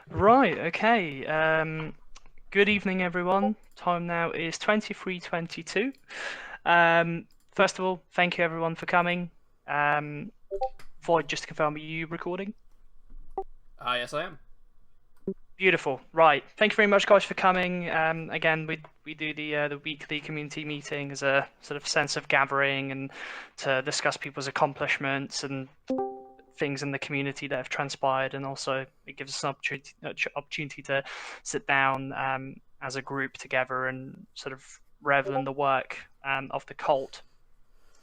Right, okay. Good evening, everyone. Time now is 23:22. First of all, thank you everyone for coming. Void, just to confirm, are you recording? Yes, I am. Beautiful. Right. Thank you very much, guys, for coming. Again, we do the weekly community meeting as a sort of sense of gathering and to discuss people's accomplishments and things in the community that have transpired, and also it gives us an opportunity to sit down as a group together and sort of revel in the work of the cult.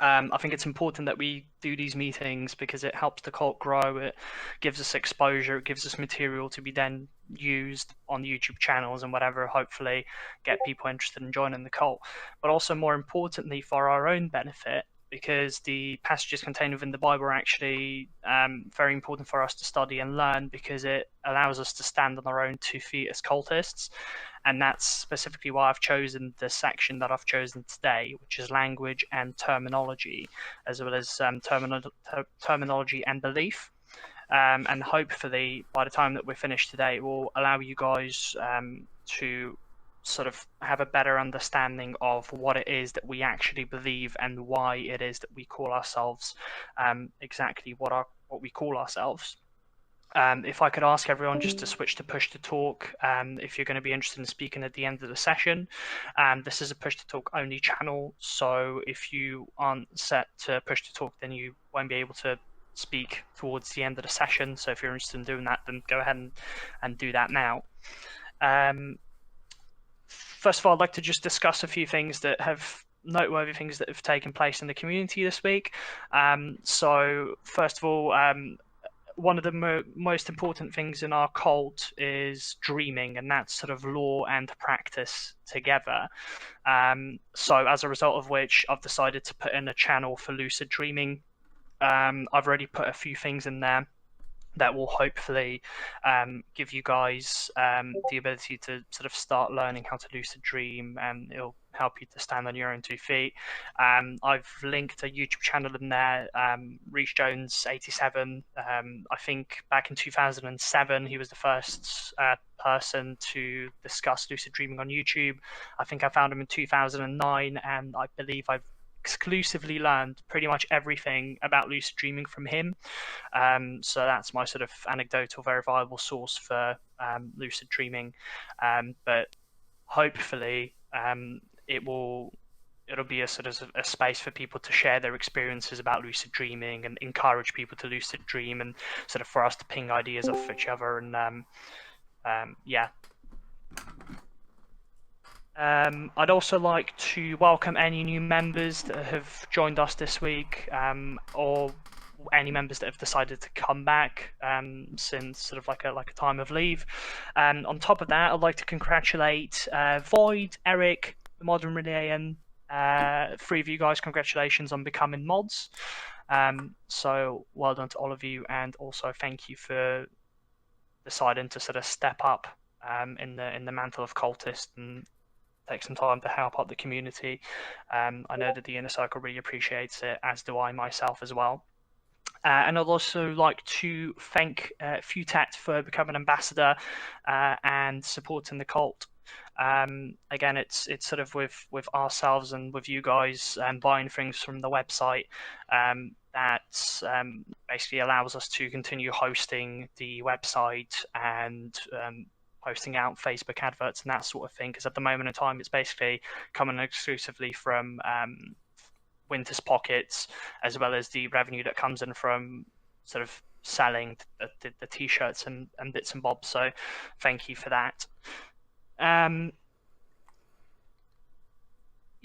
I think it's important that we do these meetings because it helps the cult grow. It gives us exposure. It gives us material to be then used on YouTube channels and whatever. Hopefully, get people interested in joining the cult. But also, more importantly, for our own benefit, because the passages contained within the Bible are actually very important for us to study and learn, because it allows us to stand on our own 2 feet as cultists. And that's specifically why I've chosen the section that I've chosen today, which is language and terminology, as well as terminology and belief. And hopefully, by the time that we're finished today, it will allow you guys to sort of have a better understanding of what it is that we actually believe and why it is that we call ourselves exactly what we call ourselves. If I could ask everyone just to switch to push to talk, if you're going to be interested in speaking at the end of the session. This is a push to talk only channel, so if you aren't set to push to talk, then you won't be able to speak towards the end of the session. So if you're interested in doing that, then go ahead and do that now. First of all, I'd like to just discuss a few things that have noteworthy things that have taken place in the community this week. So first of all, one of the most important things in our cult is dreaming, and that's sort of law and practice together. So as a result of which, I've decided to put in a channel for lucid dreaming. I've already put a few things in there that will hopefully give you guys the ability to sort of start learning how to lucid dream, and it'll help you to stand on your own 2 feet. I've linked a YouTube channel in there, Reach Jones 87. I think back in 2007, he was the first person to discuss lucid dreaming on YouTube. I think I found him in 2009, and I believe I've exclusively learned pretty much everything about lucid dreaming from him. So that's my sort of anecdotal, verifiable source for lucid dreaming. But hopefully, it'll be a sort of a space for people to share their experiences about lucid dreaming and encourage people to lucid dream, and sort of for us to ping ideas off each other. And yeah. I'd also like to welcome any new members that have joined us this week, or any members that have decided to come back since sort of like a time of leave. On top of that, I'd like to congratulate Void, Eric, the Modern Relayan. Three of you guys, congratulations on becoming mods. So well done to all of you, and also thank you for deciding to sort of step up in the mantle of cultist and take some time to help out the community. I know that the inner circle really appreciates it, as do I myself as well. And I'd also like to thank Futat for becoming ambassador and supporting the cult. Again, it's sort of with ourselves and with you guys buying things from the website that basically allows us to continue hosting the website and posting out Facebook adverts and that sort of thing. Because at the moment in time, it's basically coming exclusively from Winter's pockets, as well as the revenue that comes in from sort of selling the t-shirts and bits and bobs. So thank you for that.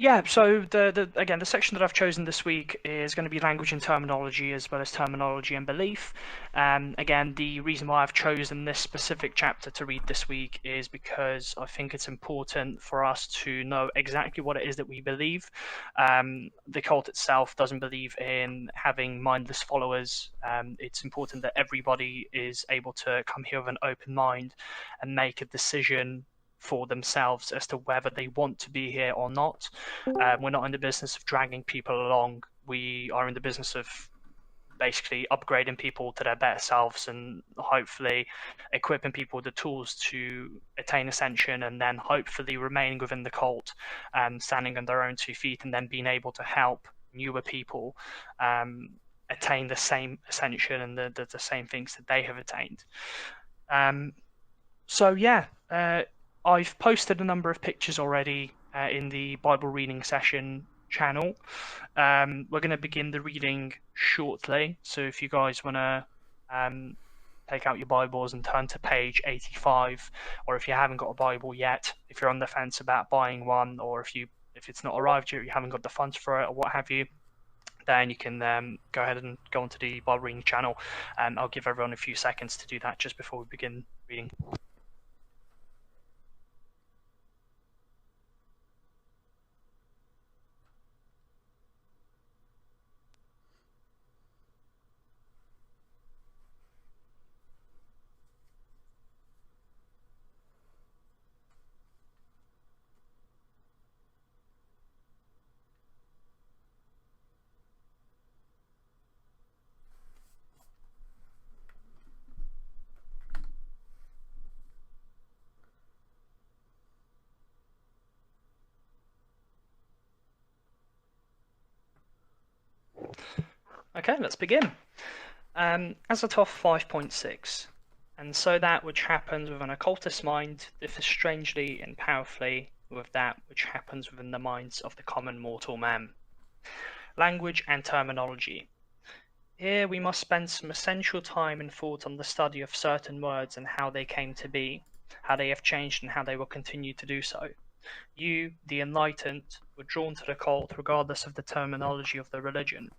Yeah, so the section that I've chosen this week is going to be language and terminology, as well as terminology and belief. Again, the reason why I've chosen this specific chapter to read this week is because I think it's important for us to know exactly what it is that we believe. The cult itself doesn't believe in having mindless followers. It's important that everybody is able to come here with an open mind and make a decision for themselves as to whether they want to be here or not. We're not in the business of dragging people along. We are in the business of basically upgrading people to their better selves and hopefully equipping people with the tools to attain ascension, and then hopefully remaining within the cult, standing on their own 2 feet, and then being able to help newer people attain the same ascension and the same things that they have attained. Um, so yeah, I've posted a number of pictures already in the Bible reading session channel. We're going to begin the reading shortly, so if you guys want to take out your Bibles and turn to page 85, or if you haven't got a Bible yet, if you're on the fence about buying one, or if it's not arrived yet, you haven't got the funds for it, or what have you, then you can go ahead and go onto the Bible reading channel, and I'll give everyone a few seconds to do that just before we begin reading. Okay, let's begin. Azathoth 5.6. And so that which happens within an occultist mind differs strangely and powerfully with that which happens within the minds of the common mortal man. Language and terminology. Here we must spend some essential time and thought on the study of certain words and how they came to be, how they have changed and how they will continue to do so. You, the enlightened, were drawn to the cult regardless of the terminology of the religion.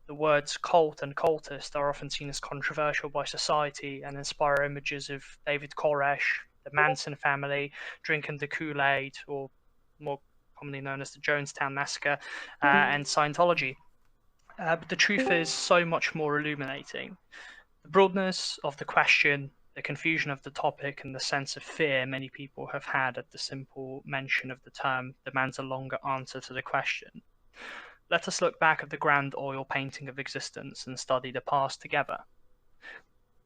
The words cult and cultist are often seen as controversial by society and inspire images of David Koresh, the Manson family, drinking the Kool-Aid, or more commonly known as the Jonestown Massacre, and Scientology. But the truth is so much more illuminating. The broadness of the question, the confusion of the topic, and the sense of fear many people have had at the simple mention of the term demands a longer answer to the question. Let us look back at the grand oil painting of existence and study the past together.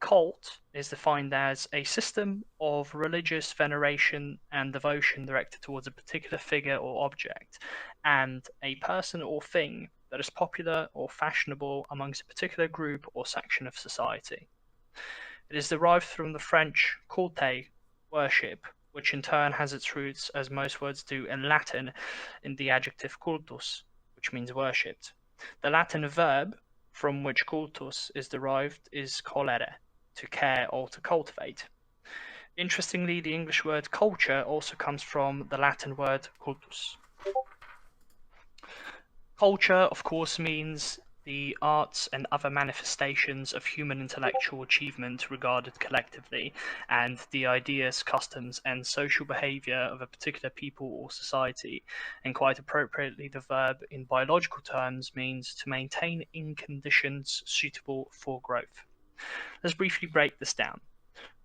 Cult is defined as a system of religious veneration and devotion directed towards a particular figure or object, and a person or thing that is popular or fashionable amongst a particular group or section of society. It is derived from the French culte, worship, which in turn has its roots, as most words do in Latin, in the adjective cultus, which means worshipped. The Latin verb from which cultus is derived is colere, to care or to cultivate. Interestingly, the English word culture also comes from the Latin word cultus. Culture, of course, means the arts and other manifestations of human intellectual achievement regarded collectively, and the ideas, customs, and social behavior of a particular people or society. And quite appropriately, the verb in biological terms means to maintain in conditions suitable for growth. Let's briefly break this down.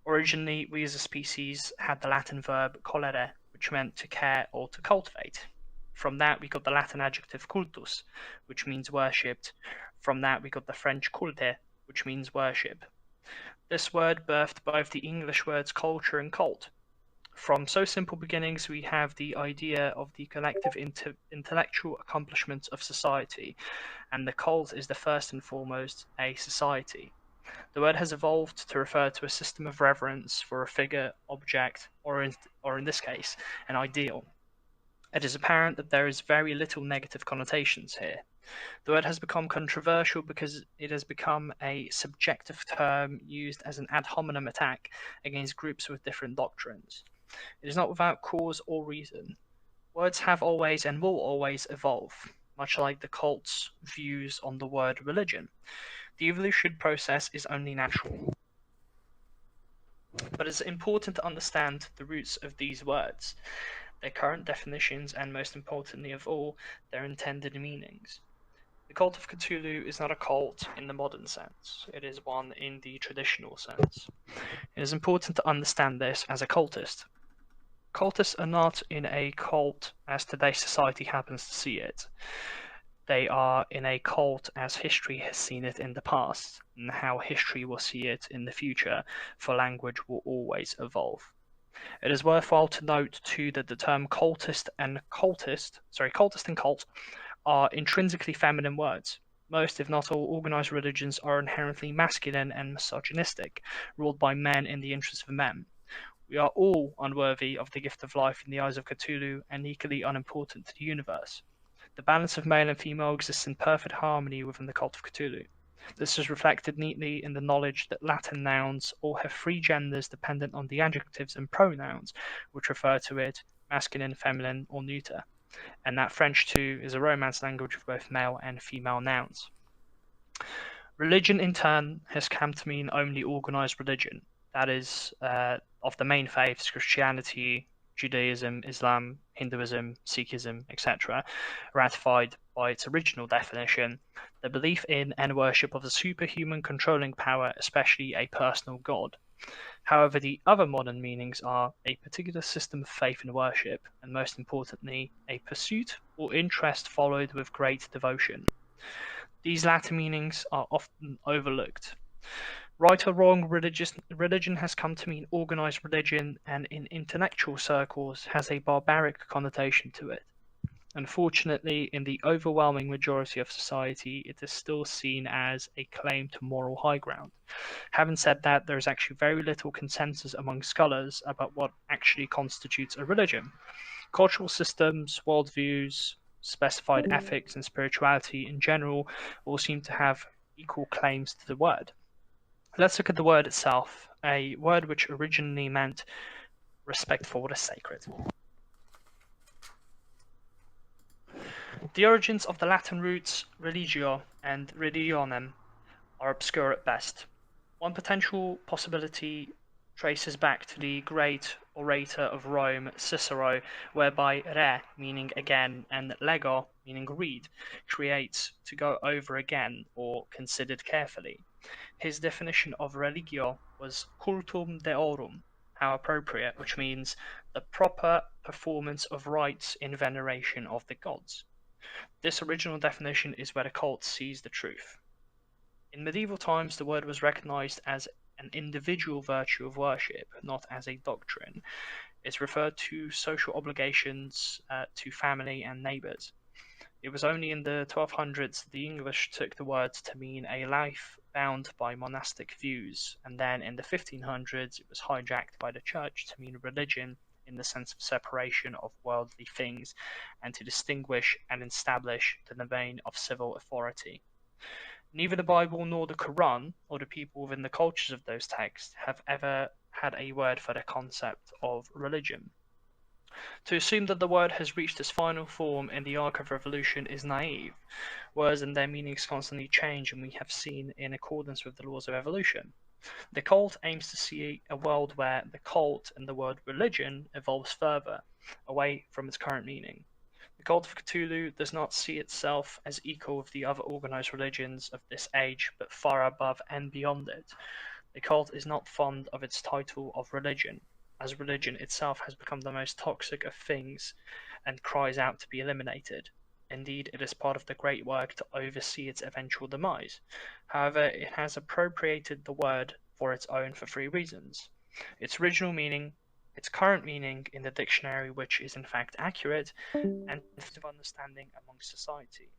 Originally, we as a species had the Latin verb colere, which meant to care or to cultivate. From that, we got the Latin adjective cultus, which means worshipped. From that, we got the French culte, which means worship. This word birthed both the English words culture and cult. From so simple beginnings, we have the idea of the collective intellectual accomplishments of society, and the cult is the first and foremost a society. The word has evolved to refer to a system of reverence for a figure, object, or in this case, an ideal. It is apparent that there is very little negative connotations here. The word has become controversial because it has become a subjective term used as an ad hominem attack against groups with different doctrines. It is not without cause or reason. Words have always and will always evolve, much like the cult's views on the word religion. The evolution process is only natural. But it's important to understand the roots of these words, their current definitions, and most importantly of all, their intended meanings. The cult of Cthulhu is not a cult in the modern sense. It is one in the traditional sense. It is important to understand this as a cultist. Cultists are not in a cult as today's society happens to see it. They are in a cult as history has seen it in the past, and how history will see it in the future, for language will always evolve. It is worthwhile to note too that the term cultist and cult are intrinsically feminine words. Most, if not all, organized religions are inherently masculine and misogynistic, ruled by men in the interests of men. We are all unworthy of the gift of life in the eyes of Cthulhu and equally unimportant to the universe. The balance of male and female exists in perfect harmony within the cult of Cthulhu. This is reflected neatly in the knowledge that Latin nouns all have three genders dependent on the adjectives and pronouns which refer to it, masculine, feminine, or neuter, and that French too is a Romance language with both male and female nouns. Religion, in turn, has come to mean only organized religion, that is, of the main faiths Christianity, Judaism, Islam, Hinduism, Sikhism, etc., ratified by its original definition, the belief in and worship of a superhuman controlling power, especially a personal god. However, the other modern meanings are a particular system of faith and worship, and most importantly, a pursuit or interest followed with great devotion. These latter meanings are often overlooked. Right or wrong, religion has come to mean organized religion, and in intellectual circles has a barbaric connotation to it. Unfortunately, in the overwhelming majority of society, it is still seen as a claim to moral high ground. Having said that, there is actually very little consensus among scholars about what actually constitutes a religion. Cultural systems, worldviews, specified ethics, and spirituality in general all seem to have equal claims to the word. Let's look at the word itself, a word which originally meant respect for what is sacred. The origins of the Latin roots religio and religionem are obscure at best. One potential possibility traces back to the great orator of Rome, Cicero, whereby re, meaning again, and lego, meaning read, creates to go over again or considered carefully. His definition of religio was cultum deorum, how appropriate, which means the proper performance of rites in veneration of the gods. This original definition is where the cult sees the truth. In medieval times, the word was recognized as an individual virtue of worship, not as a doctrine. It referred to social obligations to family and neighbors. It was only in the 1200s the English took the word to mean a life bound by monastic views, and then in the 1500s it was hijacked by the church to mean religion in the sense of separation of worldly things and to distinguish and establish the domain of civil authority. Neither the Bible nor the Quran, or the people within the cultures of those texts, have ever had a word for the concept of religion. To assume that the word has reached its final form in the arc of revolution is naive. Words and their meanings constantly change, and we have seen in accordance with the laws of evolution. The cult aims to see a world where the cult and the word religion evolves further, away from its current meaning. The cult of Cthulhu does not see itself as equal with the other organized religions of this age, but far above and beyond it. The cult is not fond of its title of religion, as religion itself has become the most toxic of things and cries out to be eliminated. Indeed, it is part of the great work to oversee its eventual demise. However, it has appropriated the word for its own for three reasons: its original meaning, its current meaning in the dictionary, which is in fact accurate, and of understanding among society.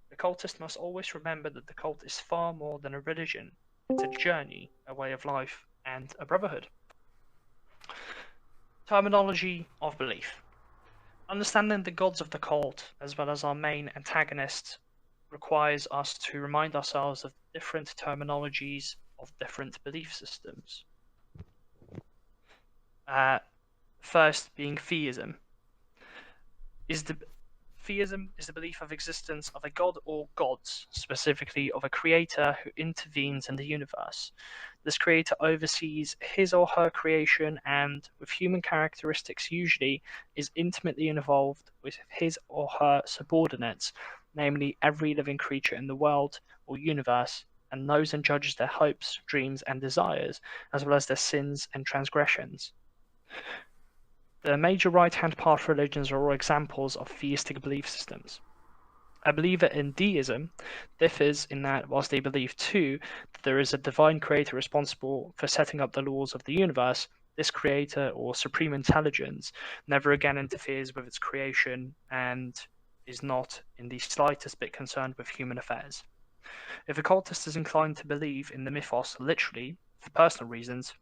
The cultist must always remember that the cult is far more than a religion. It's a journey, a way of life, and a brotherhood. Terminology of belief. Understanding the gods of the cult, as well as our main antagonists, requires us to remind ourselves of different terminologies of different belief systems. First being theism. Theism is the belief of existence of a god or gods, specifically of a creator who intervenes in the universe. This creator oversees his or her creation and, with human characteristics usually, is intimately involved with his or her subordinates, namely every living creature in the world or universe, and knows and judges their hopes, dreams, and desires, as well as their sins and transgressions. The major right-hand path religions are all examples of theistic belief systems. A believer in deism differs in that whilst they believe too that there is a divine creator responsible for setting up the laws of the universe, this creator or supreme intelligence never again interferes with its creation and is not in the slightest bit concerned with human affairs. If a cultist is inclined to believe in the mythos literally, for personal reasons,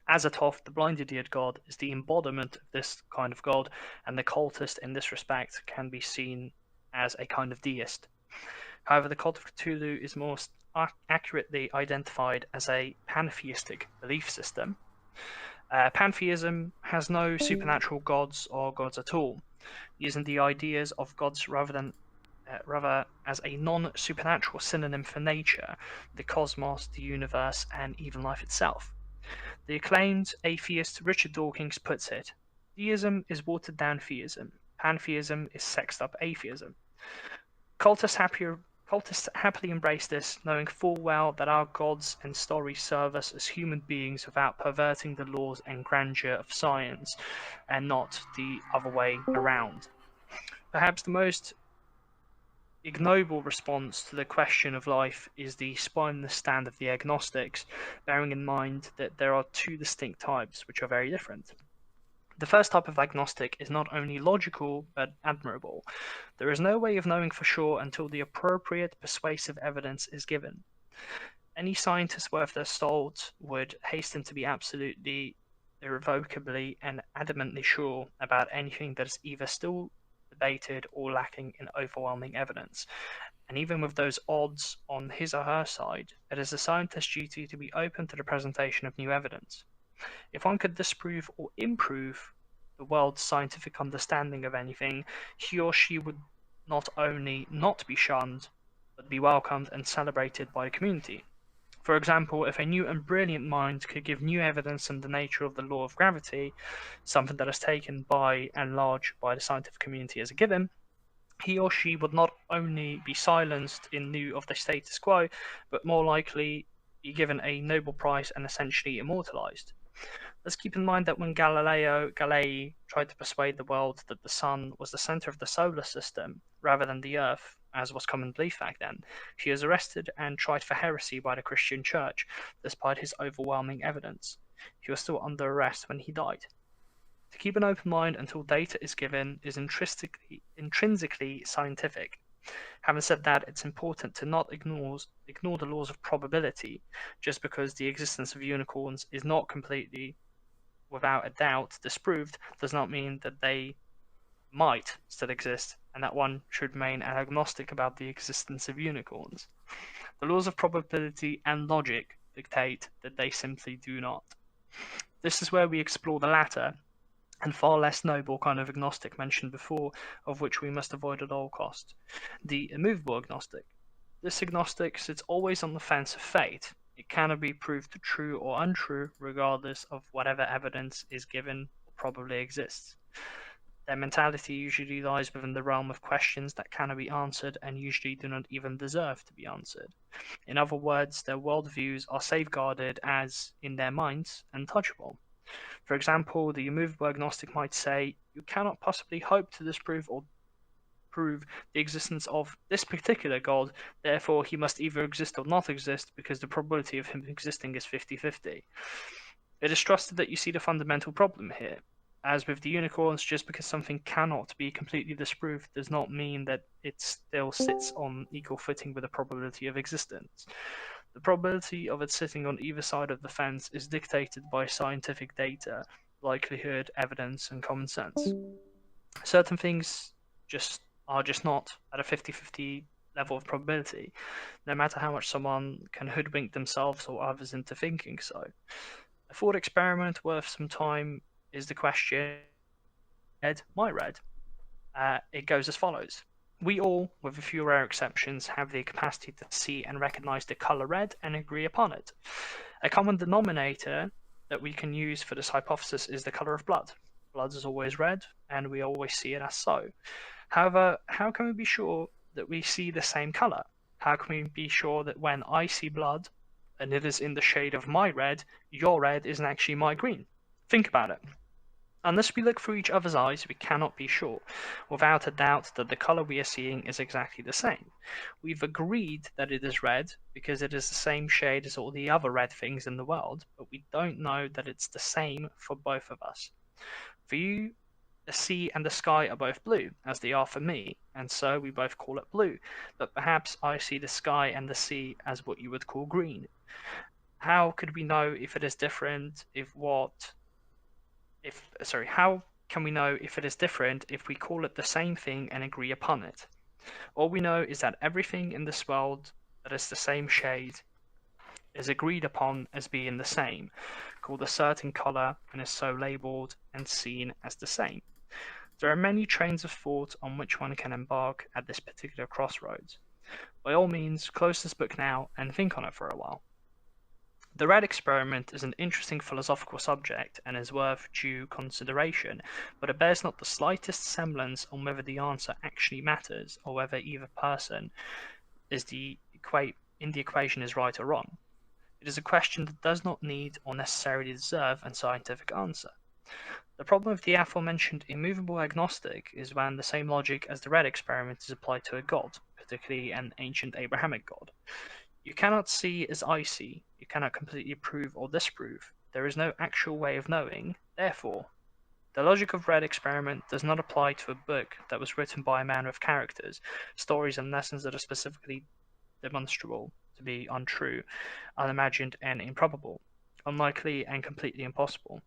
Azathoth, the blind idiot god, is the embodiment of this kind of god, and the cultist in this respect can be seen as a kind of deist. However, the cult of Cthulhu is most accurately identified as a pantheistic belief system. Pantheism has no supernatural gods or gods at all, using the ideas of gods rather as a non-supernatural synonym for nature, the cosmos, the universe, and even life itself. The acclaimed atheist Richard Dawkins puts it, "Deism is watered-down theism. Pantheism is sexed-up atheism." Cultists happily embrace this, knowing full well that our gods and stories serve us as human beings without perverting the laws and grandeur of science, and not the other way around. Perhaps the most ignoble response to the question of life is the spineless stand of the agnostics, bearing in mind that there are two distinct types which are very different. The first type of agnostic is not only logical but admirable. There is no way of knowing for sure until the appropriate persuasive evidence is given. Any scientist worth their salt would hasten to be absolutely, irrevocably, and adamantly sure about anything that is either still debated or lacking in overwhelming evidence. And even with those odds on his or her side, it is the scientist's duty to be open to the presentation of new evidence. If one could disprove or improve the world's scientific understanding of anything, he or she would not only not be shunned, but be welcomed and celebrated by the community. For example, if a new and brilliant mind could give new evidence on the nature of the law of gravity, something that is taken by and large by the scientific community as a given, he or she would not only be silenced in lieu of the status quo, but more likely be given a Nobel Prize and essentially immortalized. Let's keep in mind that when Galileo Galilei tried to persuade the world that the sun was the center of the solar system rather than the earth, as was common belief back then, he was arrested and tried for heresy by the Christian Church, despite his overwhelming evidence. He was still under arrest when he died. To keep an open mind until data is given is intrinsically scientific. Having said that, it's important to not ignore the laws of probability. Just because the existence of unicorns is not completely, without a doubt, disproved, does not mean that they might still exist, and that one should remain agnostic about the existence of unicorns. The laws of probability and logic dictate that they simply do not. This is where we explore the latter, and far less noble kind of agnostic mentioned before, of which we must avoid at all costs, the immovable agnostic. This agnostic sits always on the fence of fate. It cannot be proved true or untrue, regardless of whatever evidence is given or probably exists. Their mentality usually lies within the realm of questions that cannot be answered and usually do not even deserve to be answered. In other words, their worldviews are safeguarded as, in their minds, untouchable. For example, the immovable agnostic might say, "You cannot possibly hope to disprove or prove the existence of this particular God, therefore he must either exist or not exist because the probability of him existing is 50-50. It is trusted that you see the fundamental problem here. As with the unicorns, just because something cannot be completely disproved does not mean that it still sits on equal footing with the probability of existence. The probability of it sitting on either side of the fence is dictated by scientific data, likelihood, evidence, and common sense. Certain things are just not at a 50-50 level of probability, no matter how much someone can hoodwink themselves or others into thinking so. A thought experiment worth some time is the question, red, my red. It goes as follows. We all, with a few rare exceptions, have the capacity to see and recognize the color red and agree upon it. A common denominator that we can use for this hypothesis is the color of blood. Blood is always red, and we always see it as so. However, how can we be sure that we see the same color? How can we be sure that when I see blood, and it is in the shade of my red, your red isn't actually my green? Think about it. Unless we look through each other's eyes, we cannot be sure, without a doubt, that the color we are seeing is exactly the same. We've agreed that it is red because it is the same shade as all the other red things in the world, but we don't know that it's the same for both of us. For you, the sea and the sky are both blue, as they are for me, and so we both call it blue, but perhaps I see the sky and the sea as what you would call green. How could we know if it is different how can we know if it is different if we call it the same thing and agree upon it? All we know is that everything in this world that is the same shade is agreed upon as being the same, called a certain color, and is so labeled and seen as the same. There are many trains of thought on which one can embark at this particular crossroads. By all means, close this book now and think on it for a while. The red experiment is an interesting philosophical subject and is worth due consideration, but it bears not the slightest semblance on whether the answer actually matters or whether either person in the equation is right or wrong. It is a question that does not need or necessarily deserve a scientific answer. The problem of the aforementioned immovable agnostic is when the same logic as the red experiment is applied to a god, particularly an ancient Abrahamic god. You cannot see as I see, you cannot completely prove or disprove, there is no actual way of knowing, therefore, the logic of red experiment does not apply to a book that was written by a man with characters, stories and lessons that are specifically demonstrable to be untrue, unimagined and improbable, unlikely and completely impossible.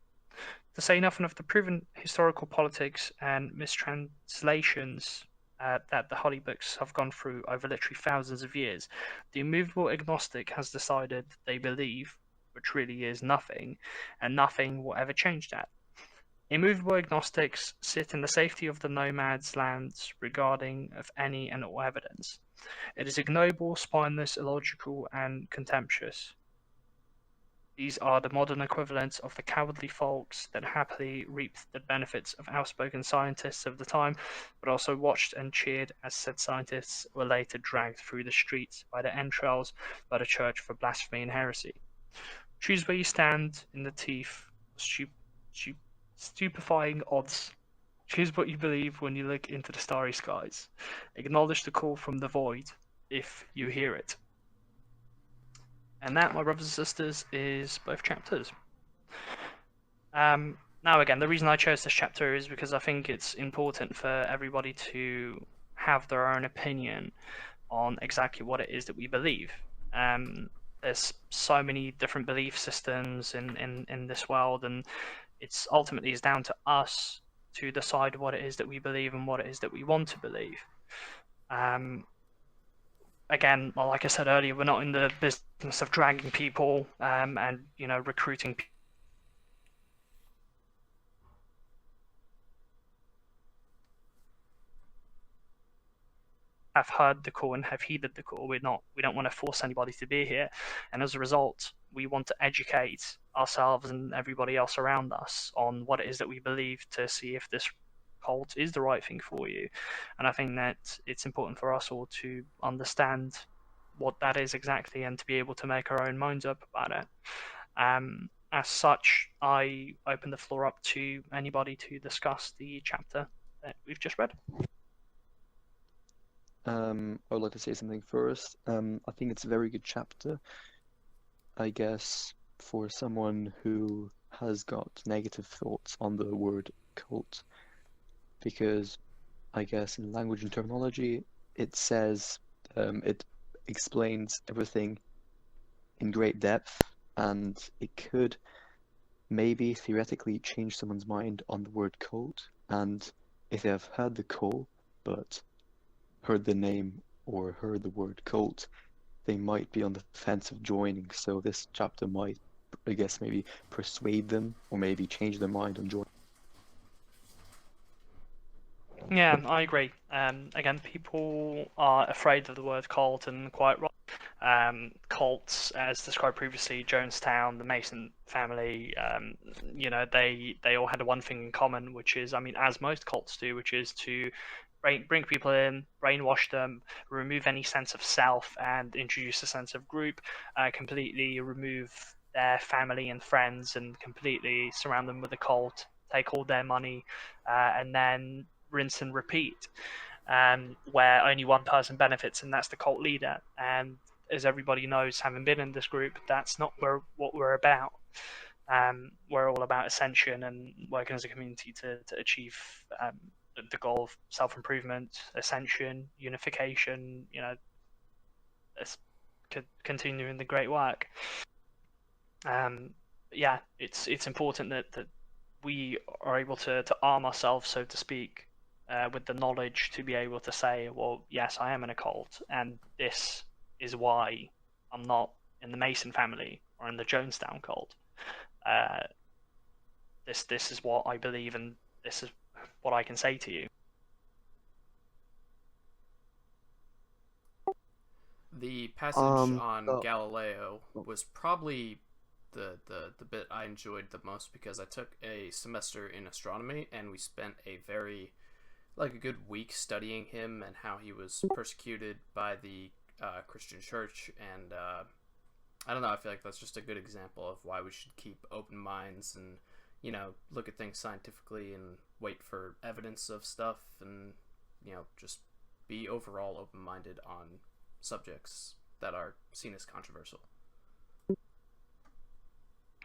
To say nothing of the proven historical politics and mistranslations that the holy books have gone through over literally thousands of years, the immovable agnostic has decided they believe, which really is nothing, and nothing will ever change that. Immovable agnostics sit in the safety of the nomad's lands regarding of any and all evidence. It is ignoble, spineless, illogical, and contemptuous. These are the modern equivalents of the cowardly folks that happily reaped the benefits of outspoken scientists of the time, but also watched and cheered as said scientists were later dragged through the streets by their entrails by the church for blasphemy and heresy. Choose where you stand in the teeth of stupefying odds. Choose what you believe when you look into the starry skies. Acknowledge the call from the void, if you hear it. And that, my brothers and sisters, is both chapters. Now, again, the reason I chose this chapter is because I think it's important for everybody to have their own opinion on exactly what it is that we believe. There's so many different belief systems in this world, and it's ultimately is down to us to decide what it is that we believe and what it is that we want to believe. Again, like I said earlier, we're not in the business of dragging people and recruiting people. Have heard the call and have heeded the call. We don't want to force anybody to be here, and as a result, we want to educate ourselves and everybody else around us on what it is that we believe to see if this cult is the right thing for you. And I think that it's important for us all to understand what that is exactly and to be able to make our own minds up about it. As such, I open the floor up to anybody to discuss the chapter that we've just read. I would like to say something first. I think it's a very good chapter, I guess, for someone who has got negative thoughts on the word cult, because I guess in language and terminology, it says, it explains everything in great depth, and it could maybe theoretically change someone's mind on the word cult, and if they have heard the call, but heard the name or heard the word cult, they might be on the fence of joining. So this chapter might, I guess, maybe persuade them or maybe change their mind on joining. Yeah, I agree. Again, people are afraid of the word cult, and quite right. Cults, as described previously, Jonestown, the Mason family, they all had one thing in common, which is, as most cults do, which is to bring people in, brainwash them, remove any sense of self, and introduce a sense of group, completely remove their family and friends, and completely surround them with a cult take all their money, and then rinse and repeat, where only one person benefits, and that's the cult leader. And as everybody knows, having been in this group, that's not what we're about. We're all about ascension and working as a community to achieve the goal of self-improvement, ascension, unification, continuing the great work. Yeah, it's important that we are able to arm ourselves, so to speak, with the knowledge to be able to say, well, yes, I am in a cult, and this is why I'm not in the Mason family or in the Jonestown cult. This is what I believe, and this is what I can say to you. The passage on Galileo was probably the bit I enjoyed the most, because I took a semester in astronomy and we spent a a good week studying him and how he was persecuted by the Christian church. And I don't know, I feel like that's just a good example of why we should keep open minds and, look at things scientifically and wait for evidence of stuff, and, just be overall open-minded on subjects that are seen as controversial.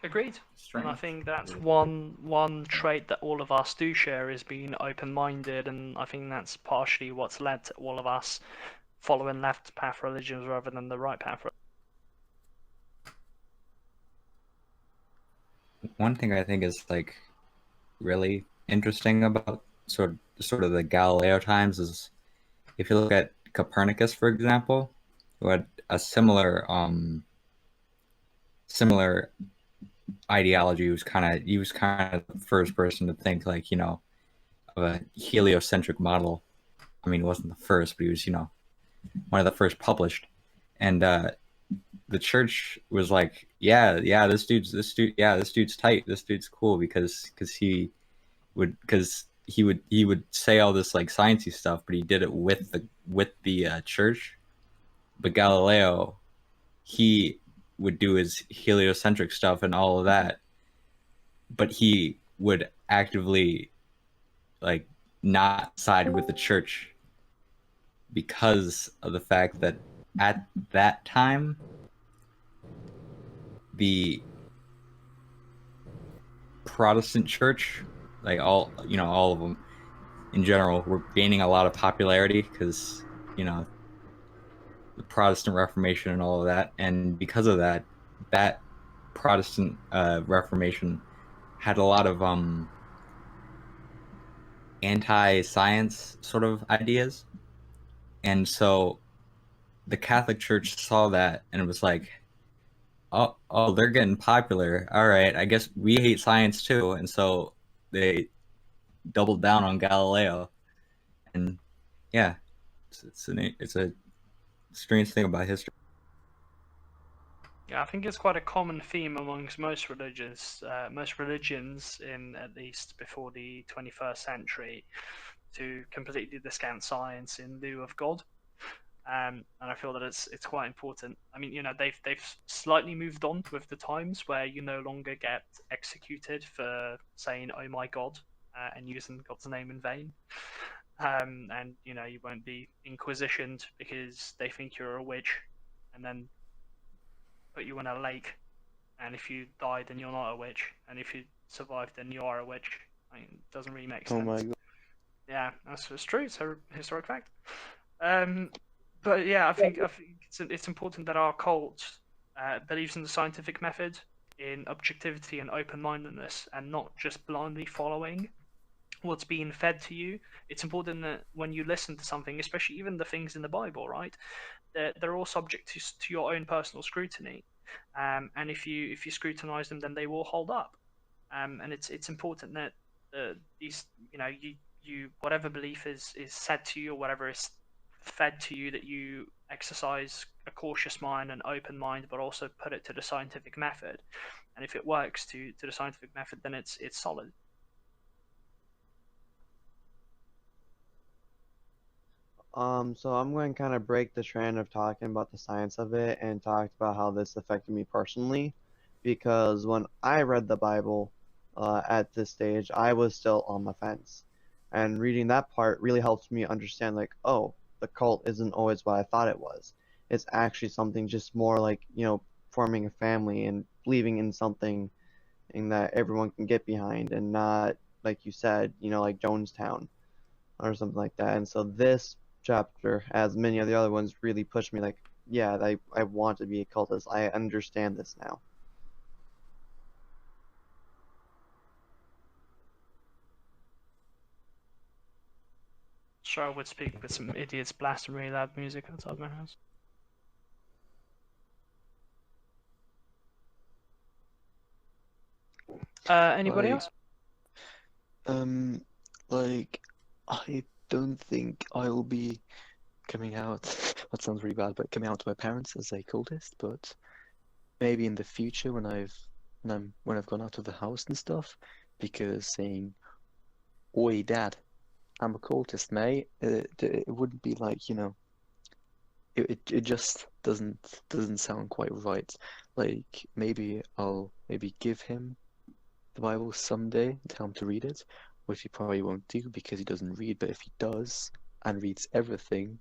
Agreed. And I think that's one trait that all of us do share, is being open-minded, and I think that's partially what's led to all of us following left path religions rather than the right path. One thing I think is really interesting about sort of the Galileo times is, if you look at Copernicus, for example, who had a similar ideology. He was kind of the first person to think of a heliocentric model. I mean, he wasn't the first, but he was one of the first published. And the church was like, yeah, this dude's tight. This dude's cool because he would say all this sciencey stuff, but he did it with the church. But Galileo, he would do his heliocentric stuff and all of that, but he would actively not side with the church, because of the fact that at that time the Protestant church, all of them in general, were gaining a lot of popularity because the Protestant Reformation and all of that. And because of that Protestant Reformation had a lot of anti-science sort of ideas. And so the Catholic Church saw that and it was like, oh, they're getting popular. All right, I guess we hate science too. And so they doubled down on Galileo. And yeah, it's a strange thing about history. Yeah, I think it's quite a common theme amongst most religions in, at least before the 21st century, to completely discount science in lieu of God. And I feel that it's quite important. I mean, they've slightly moved on with the times, where you no longer get executed for saying "Oh my God" and using God's name in vain. And you won't be inquisitioned because they think you're a witch, and then put you in a lake. And if you die, then you're not a witch, and if you survive, then you are a witch. I mean, it doesn't really make sense. Oh my God. Yeah, it's true. It's a historic fact. But yeah, I think it's important that our cult believes in the scientific method, in objectivity and open-mindedness, and not just blindly following what's being fed to you. It's important that when you listen to something, especially even the things in the Bible, right, they're all subject to your own personal scrutiny. And if you scrutinize them, then they will hold up. And it's important that these you whatever belief is said to you, or whatever is fed to you, that you exercise a cautious mind and open mind, but also put it to the scientific method. And if it works to the scientific method, then it's solid. So I'm going to kind of break the trend of talking about the science of it and talk about how this affected me personally, because when I read the Bible, at this stage, I was still on the fence. And reading that part really helps me understand, like, oh, the cult isn't always what I thought it was. It's actually something just more like, forming a family and believing in something and that everyone can get behind and not, like you said, like Jonestown or something like that. And so this chapter, as many of the other ones, really pushed me like, yeah, I want to be a cultist. I understand this now. Sure, I would speak with some idiots blasting really loud music outside my house. Anybody else? Like, I don't think I'll be coming out. That sounds really bad, but coming out to my parents as a cultist. But maybe in the future, when I've gone out of the house and stuff, because saying, "Oi, Dad, I'm a cultist, mate," it wouldn't be like, it just doesn't sound quite right. Like maybe I'll give him the Bible someday, tell him to read it, which he probably won't do because he doesn't read. But if he does and reads everything,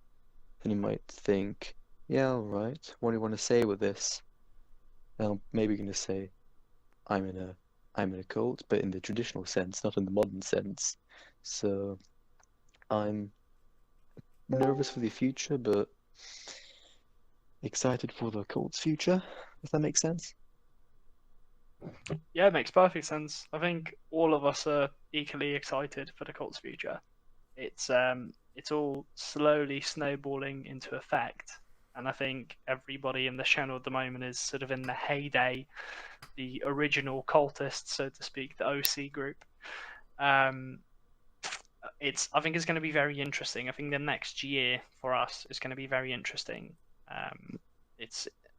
then he might think, yeah, all right, what do you want to say with this? And I'm maybe going to say, I'm in a cult, but in the traditional sense, not in the modern sense. So I'm nervous for the future, but excited for the cult's future, if that makes sense. Yeah, it makes perfect sense. I think all of us are equally excited for the cult's future. It's all slowly snowballing into effect, and I think everybody in this channel at the moment is sort of in the heyday, the original cultists, so to speak, the OC group. I think it's going to be very interesting. I think the next year for us is going to be very interesting. And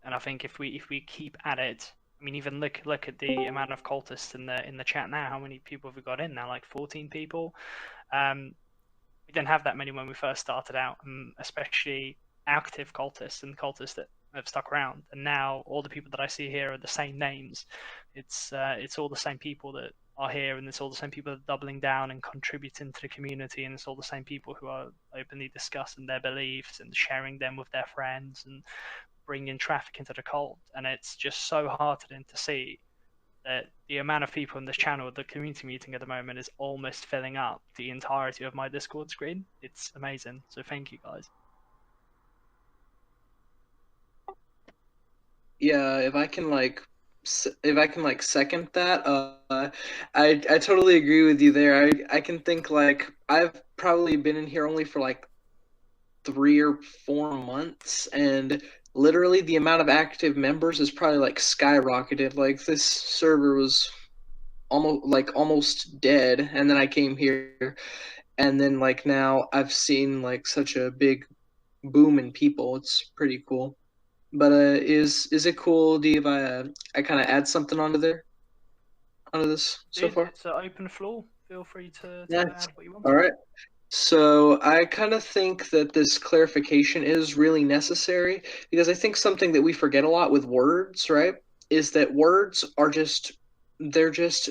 I think if we keep at it, I mean, even look at the amount of cultists in the chat now. How many people have we got in now? Like 14 people. We didn't have that many when we first started out, and especially active cultists and cultists that have stuck around. And now all the people that I see here are the same names. It's all the same people that are here, and it's all the same people that are doubling down and contributing to the community, and it's all the same people who are openly discussing their beliefs and sharing them with their friends and bringing traffic into the cult. And it's just so heartening to see that the amount of people in this channel, the community meeting at the moment, is almost filling up the entirety of my Discord screen. It's amazing. So thank you guys. Yeah, if I can second that, I totally agree with you there. I can think like I've probably been in here only for like 3 or 4 months, and literally the amount of active members is probably like skyrocketed. Like this server was almost dead, and then I came here, and then like now I've seen like such a big boom in people. It's pretty cool. But is it cool, D, if I kind of add something onto this so Dude, far? it's an open floor. Feel free to Yeah. add what you want. All right. So I kind of think that this clarification is really necessary because I think something that we forget a lot with words, right, is that words are they're just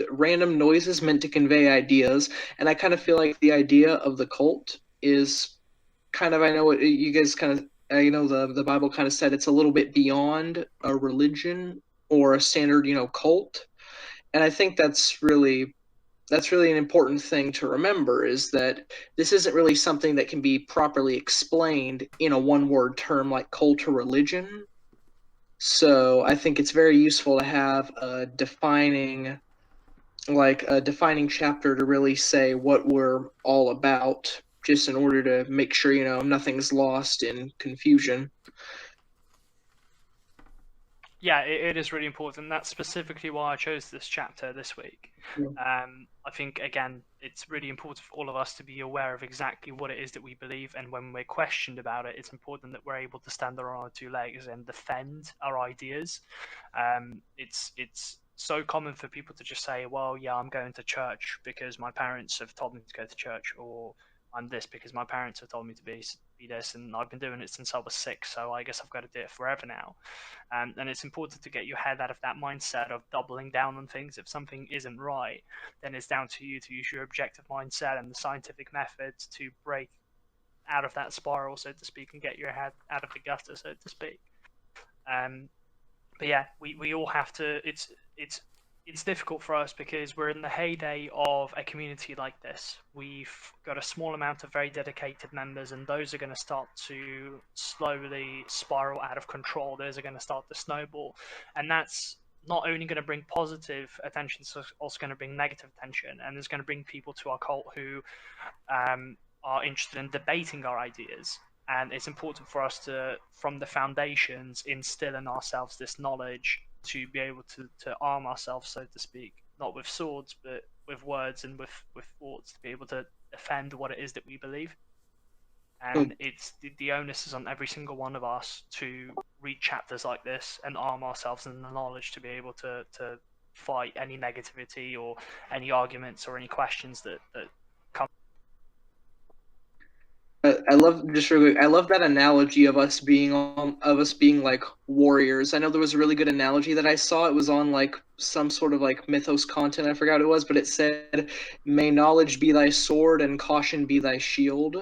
random noises meant to convey ideas, and I kind of feel like the idea of the cult is kind of, I know what you guys kind of, the Bible kind of said it's a little bit beyond a religion or a standard, cult. And I think that's really an important thing to remember, is that this isn't really something that can be properly explained in a one-word term like cult or religion. So I think it's very useful to have a defining chapter to really say what we're all about, just in order to make sure nothing's lost in confusion. Yeah, it is really important. That's specifically why I chose this chapter this week. I think, again, it's really important for all of us to be aware of exactly what it is that we believe, and when we're questioned about it, it's important that we're able to stand on our two legs and defend our ideas. It's so common for people to just say, well, yeah, I'm going to church because my parents have told me to go to church, or I'm this because my parents have told me to be this, and I've been doing it since I was 6, so I guess I've got to do it forever now. And it's important to get your head out of that mindset of doubling down on things. If something isn't right, then it's down to you to use your objective mindset and the scientific methods to break out of that spiral, so to speak, and get your head out of the gutter, so to speak. But yeah, we all have to. It's difficult for us because we're in the heyday of a community like this. We've got a small amount of very dedicated members, and those are going to start to slowly spiral out of control. Those are going to start to snowball, and that's not only going to bring positive attention, it's also going to bring negative attention, and it's going to bring people to our cult who are interested in debating our ideas. And it's important for us to, from the foundations, instill in ourselves this knowledge to be able to arm ourselves, so to speak, not with swords, but with words and with thoughts, to be able to defend what it is that we believe. And it's the onus is on every single one of us to read chapters like this and arm ourselves in the knowledge to be able to fight any negativity or any arguments or any questions that come. I love I love that analogy of us being like warriors. I know there was a really good analogy that I saw. It was on like some sort of like mythos content. I forgot what it was, but it said, "May knowledge be thy sword and caution be thy shield."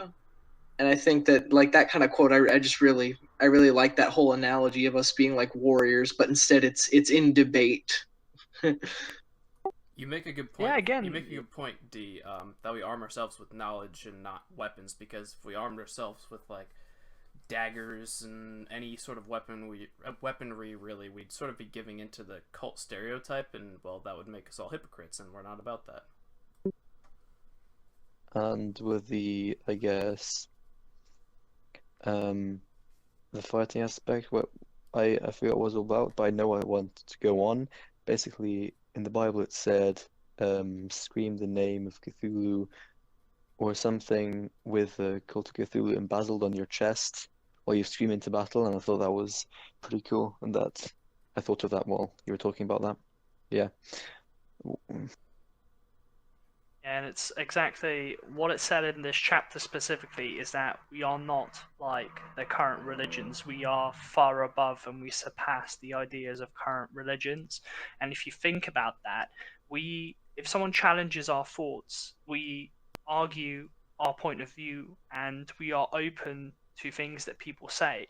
And I think that like that kind of quote, I really like that whole analogy of us being like warriors, but instead it's in debate. You make a good point. Yeah, again, you make a good point, D. That we arm ourselves with knowledge and not weapons, because if we armed ourselves with like daggers and any sort of weaponry, really, we'd sort of be giving into the cult stereotype, and well, that would make us all hypocrites, and we're not about that. And with the, I guess, the fighting aspect, what I forgot what it was all about, but I know I want to go on. Basically, in the Bible it said, scream the name of Cthulhu or something with the cult of Cthulhu embezzled on your chest while you scream into battle, and I thought that was pretty cool, and that I thought of that while you were talking about that. Yeah. And it's exactly what it said in this chapter specifically, is that we are not like the current religions. We are far above and we surpass the ideas of current religions. And if you think about that, if someone challenges our thoughts, we argue our point of view and we are open to things that people say.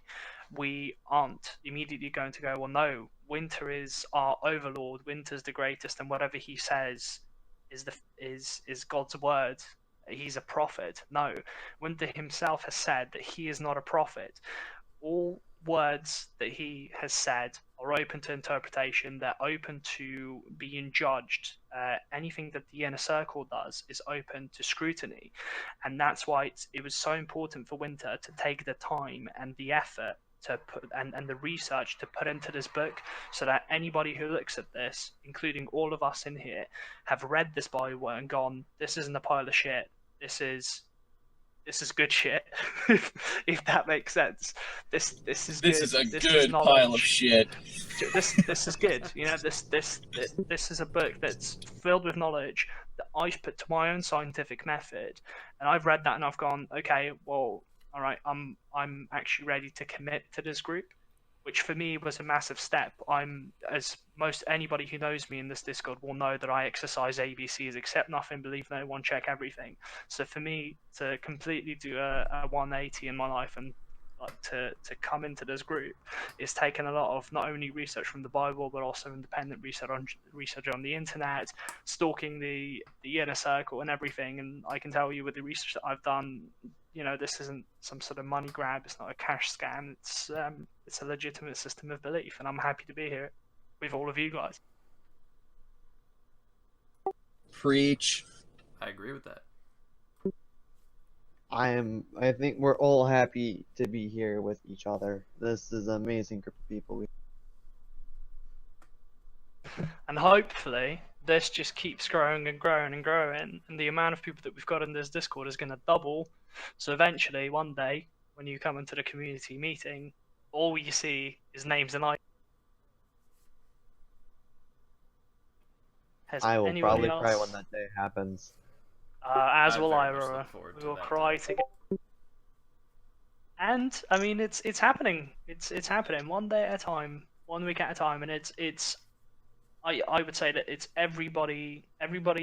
We aren't immediately going to go, well, no, Winter is our overlord, Winter's the greatest, and whatever he says is God's word. He's a prophet. No, Winter himself has said that he is not a prophet. All words that he has said are open to interpretation. They're open to being judged. Anything that the inner circle does is open to scrutiny, and that's why it was so important for Winter to take the time and the effort to put and the research to put into this book, so that anybody who looks at this, including all of us in here, have read this Bible and gone, this isn't a pile of shit, this is good shit. if that makes sense. This is good. This is a good pile of shit. This is good. You know, this is a book that's filled with knowledge that I've put to my own scientific method, and I've read that and I've gone, okay, well, all right, I'm actually ready to commit to this group, which for me was a massive step. As most anybody who knows me in this Discord will know, that I exercise ABCs: accept nothing, believe no one, check everything. So for me to completely do a 180 in my life and like to come into this group, it's taken a lot of not only research from the Bible but also independent research on the internet, stalking the inner circle and everything. And I can tell you, with the research that I've done, you know, this isn't some sort of money grab. It's not a cash scam. It's a legitimate system of belief, and I'm happy to be here with all of you guys. Preach. I agree with that. I think we're all happy to be here with each other. This is an amazing group of people. And hopefully this just keeps growing and growing and growing, and the amount of people that we've got in this Discord is going to double. So eventually, one day, when you come into the community meeting, all you see is names and I. I will probably cry when that day happens. As will I, very much Aurora. look forward We to will that cry day. together. And I mean, it's happening. It's happening one day at a time, 1 week at a time, and it's. I would say that it's everybody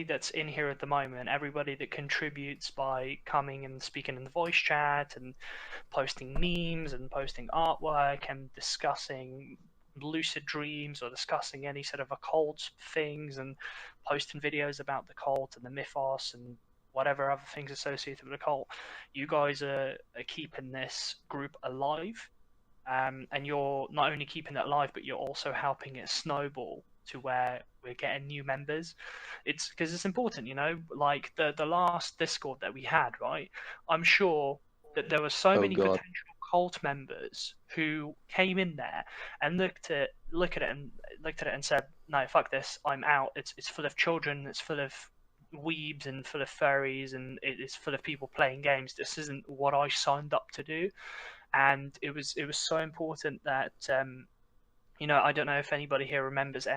that's in here at the moment, everybody that contributes by coming and speaking in the voice chat and posting memes and posting artwork and discussing lucid dreams or discussing any sort of occult things and posting videos about the cult and the mythos and whatever other things associated with the cult. You guys are keeping this group alive. And you're not only keeping it alive, but you're also helping it snowball to where we're getting new members. It's because it's important, you know, like the last Discord that we had, right? I'm sure that there were so Oh many God. potential cult members who came in there and looked at it and said, no, fuck this, I'm out. It's full of children, it's full of weebs and full of furries, and it's full of people playing games. This isn't what I signed up to do. And it was so important that you know, I don't know if anybody here remembers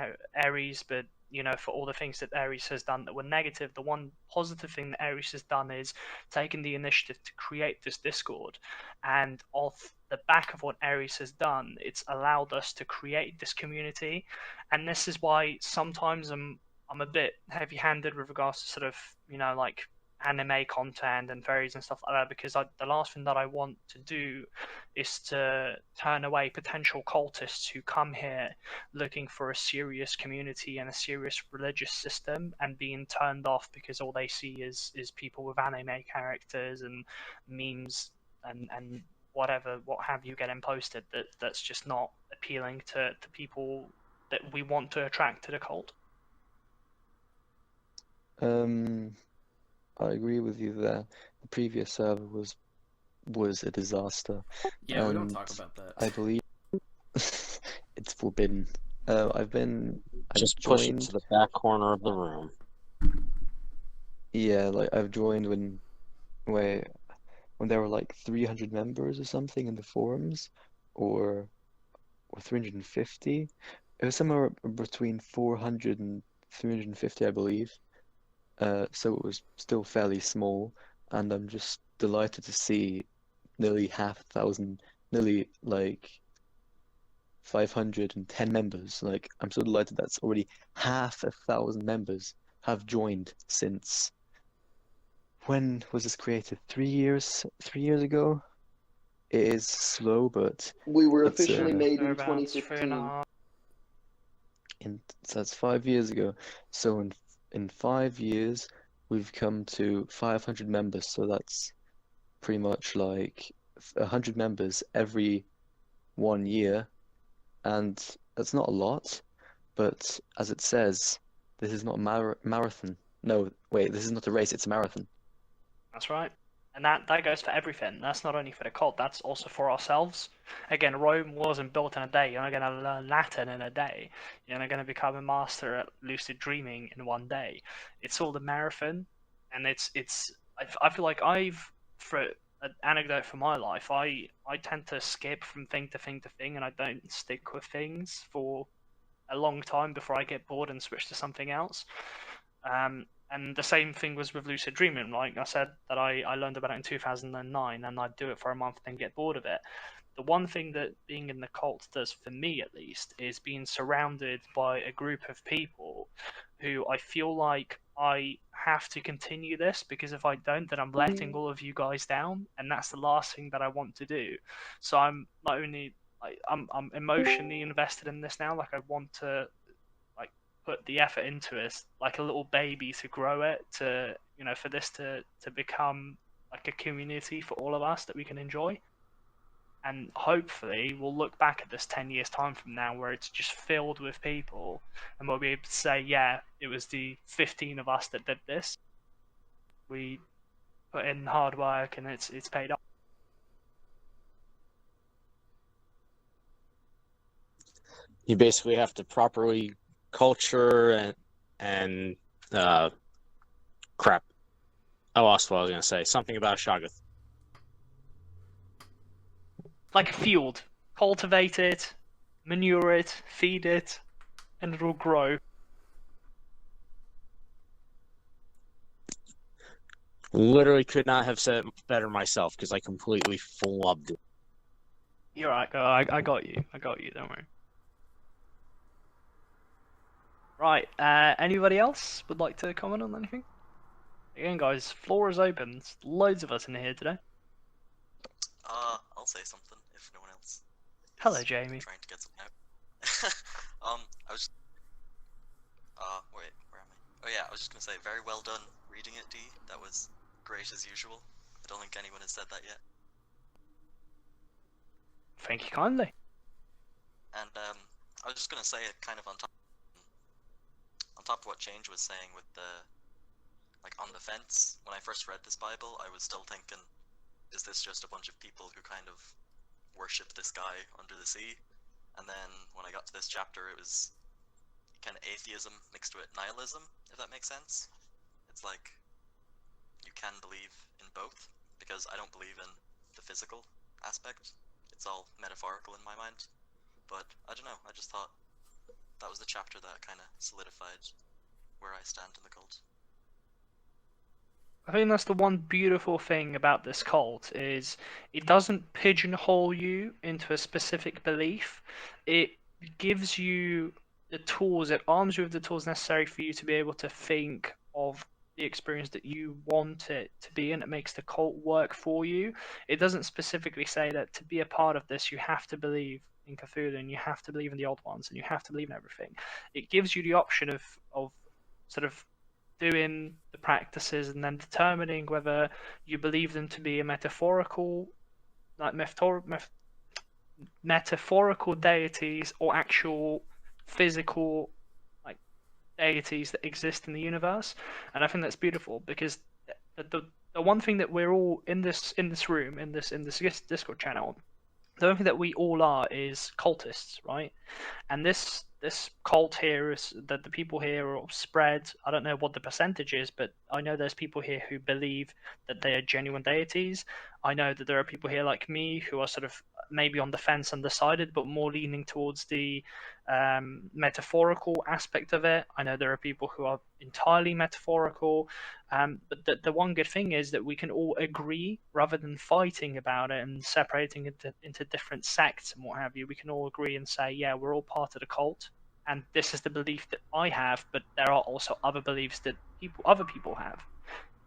Ares, but you know, for all the things that Ares has done that were negative, the one positive thing that Ares has done is taken the initiative to create this Discord, and off the back of what Ares has done, it's allowed us to create this community. And this is why sometimes I'm a bit heavy-handed with regards to sort of, you know, like anime content and fairies and stuff like that, because the last thing that I want to do is to turn away potential cultists who come here looking for a serious community and a serious religious system and being turned off because all they see is people with anime characters and memes and whatever, what have you, getting posted that's just not appealing to people that we want to attract to the cult. I agree with you there. The previous server was a disaster. Yeah, we don't talk about that. I believe it's forbidden. I've Just push it joined. to the back corner of the room. Yeah, like I've joined when there were like 300 members or something in the forums, or 350. It was somewhere between 400 and 350, I believe. So it was still fairly small, and I'm just delighted to see nearly 500, nearly like 510 members. Like, I'm so delighted that's already 500 members have joined since. When was this created? 3 years ago? It is slow, but We were it's, officially made in Thereabouts, 2015. 3.5. so that's 5 years ago. So in 5 years, we've come to 500 members. So that's pretty much like 100 members every 1 year, and that's not a lot. But as it says, this is not a marathon. No, wait, this is not a race. It's a marathon. That's right. And that goes for everything. That's not only for the cult, that's also for ourselves. Again, Rome wasn't built in a day. You're not going to learn Latin in a day. You're not going to become a master at lucid dreaming in 1 day. It's all the marathon. And I feel like for an anecdote for my life, I tend to skip from thing to thing to thing, and I don't stick with things for a long time before I get bored and switch to something else. And the same thing was with lucid dreaming. Like I said, that I learned about it in 2009, and I'd do it for a month and get bored of it. The one thing that being in the cult does for me, at least, is being surrounded by a group of people who I feel like I have to continue this, because if I don't, then I'm letting all of you guys down, and that's the last thing that I want to do. So I'm not only I'm emotionally invested in this now. Like, I want to put the effort into it, like a little baby, to grow it, to, you know, for this to become like a community for all of us that we can enjoy. And hopefully we'll look back at this 10 years time from now where it's just filled with people, and we'll be able to say, yeah, it was the 15 of us that did this. We put in hard work and it's paid off. You basically have to properly culture and crap. I lost what I was gonna say. Something about Shoggoth. Like a field. Cultivate it, manure it, feed it, and it'll grow. Literally could not have said it better myself because I completely flubbed it. You're right, I got you. I got you, don't worry. Right, anybody else would like to comment on anything? Again, guys, floor is open. There's loads of us in here today. I'll say something if no one else. Hello, Jamie. Trying to get something out. I was. Wait, where am I? Oh yeah, I was just gonna say, very well done reading it, D. That was great as usual. I don't think anyone has said that yet. Thank you kindly. And I was just gonna say, kind of on top of what Change was saying with the, like, on the fence. When I first read this Bible, I was still thinking, is this just a bunch of people who kind of worship this guy under the sea? And then when I got to this chapter, it was kind of atheism mixed with nihilism, if that makes sense. It's like, you can believe in both, because I don't believe in the physical aspect. It's all metaphorical in my mind. But I don't know, I just thought that was the chapter that kind of solidified where I stand in the cult. I think that's the one beautiful thing about this cult is it doesn't pigeonhole you into a specific belief. It gives you the tools, it arms you with the tools necessary for you to be able to think of the experience that you want it to be, and it makes the cult work for you. It doesn't specifically say that to be a part of this you have to believe in Cthulhu and you have to believe in the old ones and you have to believe in everything. It gives you the option of sort of doing the practices and then determining whether you believe them to be a metaphorical, like metaphorical deities or actual physical, like, deities that exist in the universe. And I think that's beautiful because the one thing that we're all in this room, in this Discord channel, the one thing that we all are is cultists, right? And this cult here is that the people here are spread. I don't know what the percentage is, but I know there's people here who believe that they are genuine deities. I know that there are people here like me who are sort of maybe on the fence, undecided, but more leaning towards the metaphorical aspect of it. I know there are people who are entirely metaphorical. But the one good thing is that we can all agree, rather than fighting about it and separating it into different sects and what have you. We can all agree and say, yeah, we're all part of the cult, and this is the belief that I have, but there are also other beliefs that other people have.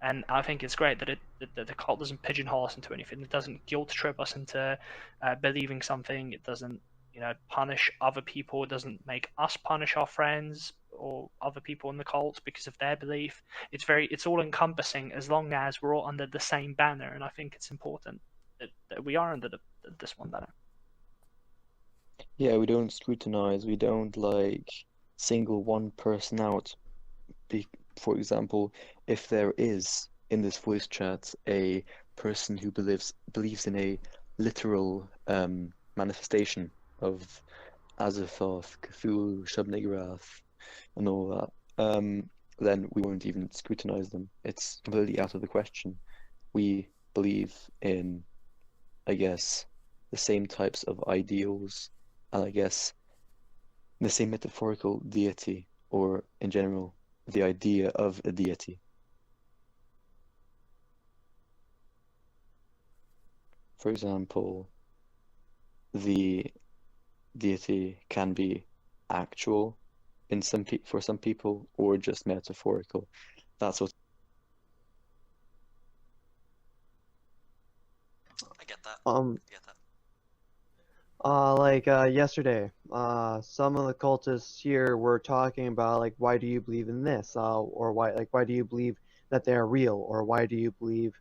And I think it's great that the cult doesn't pigeonhole us into anything. It doesn't guilt trip us into believing something. It doesn't, punish other people. It doesn't make us punish our friends or other people in the cult because of their belief. It's all encompassing as long as we're all under the same banner. And I think it's important that we are under this one banner. Yeah, we don't scrutinize. We don't single one person out. For example, if there is in this voice chat a person who believes in a literal manifestation of Azathoth, Cthulhu, Shub-Niggurath, and all that, then we won't even scrutinize them. It's completely out of the question. We believe in, I guess, the same types of ideals, and I guess the same metaphorical deity, or in general, the idea of a deity. For example, the deity can be actual for some people, or just metaphorical. That's what. I get that. I get that. Yesterday, some of the cultists here were talking about why do you believe in this, or why do you believe that they are real, or why do you believe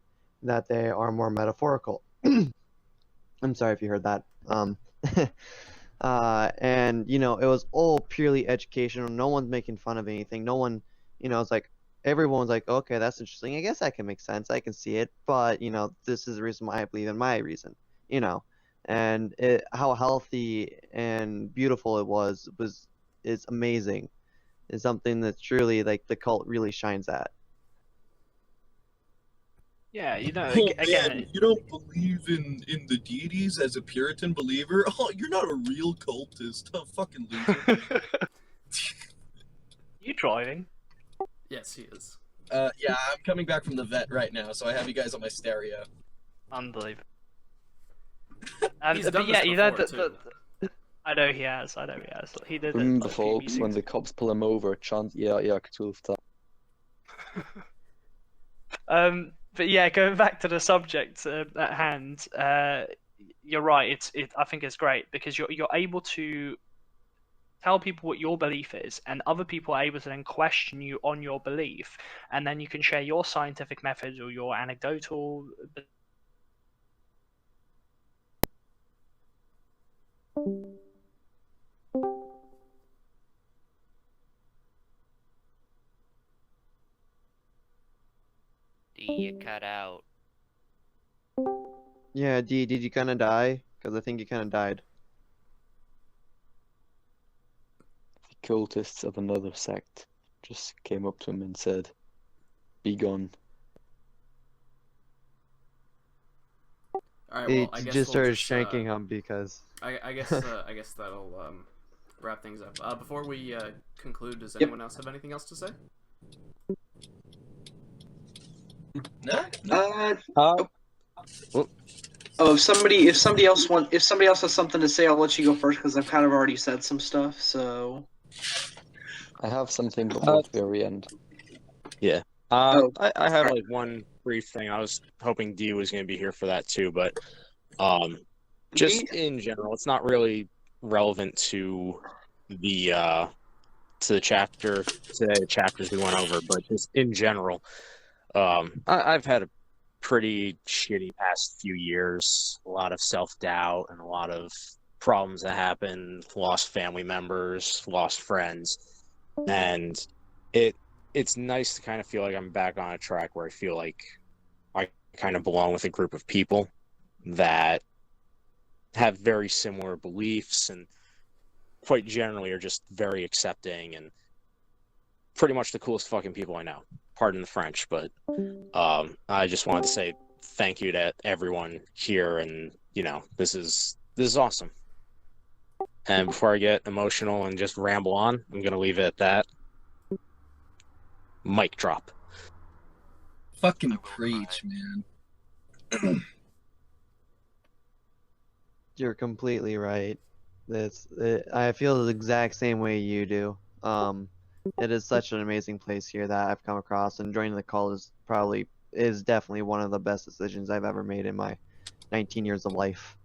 that they are more metaphorical. I'm sorry if you heard that. And it was all purely educational. No one's making fun of anything. No one, it's everyone's like, okay, that's interesting. I guess that can make sense. I can see it, but this is the reason why I believe in my reason. And how healthy and beautiful it is amazing. It's something that truly the cult really shines at. Yeah, again, man, you don't believe in the deities as a Puritan believer? Oh, you're not a real cultist. Oh, fucking loser. You driving? Yes, he is. Yeah, I'm coming back from the vet right now, so I have you guys on my stereo. Unbelievable. He's But done yeah, this you know before, too. I know he has. He did it Remember a the few folks when meetings the cops pull him over, chant, yeah, Cthulhu style. But yeah, going back to the subject at hand, you're right. I think it's great because you're able to tell people what your belief is, and other people are able to then question you on your belief, and then you can share your scientific methods or your anecdotal. D, you cut out. Yeah, D, did you kind of die? Because I think you kind of died. The cultists of another sect just came up to him and said, "Be gone." All right, well, I It guess just we'll started just shanking him because. I guess that'll wrap things up. Before we conclude, does anyone else have anything else to say? Oh, if somebody else has something to say, I'll let you go first because I've kind of already said some stuff. So I have something before the very end. Yeah. I have like one brief thing. I was hoping D was going to be here for that too, but just in general, it's not really relevant to the chapter today, the chapters we went over, but just in general, I've had a pretty shitty past few years. A lot of self-doubt and a lot of problems that happened. Lost family members, lost friends, and it's nice to kind of feel like I'm back on a track where I feel like I kind of belong with a group of people that have very similar beliefs and quite generally are just very accepting and pretty much the coolest fucking people I know. Pardon the French, but I just wanted to say thank you to everyone here, and this is awesome. And before I get emotional and just ramble on, I'm gonna leave it at that. Mic drop. Fucking preach, man. You're completely right. I feel the exact same way you do. It is such an amazing place here that I've come across, and joining the cult is definitely one of the best decisions I've ever made in my 19 years of life.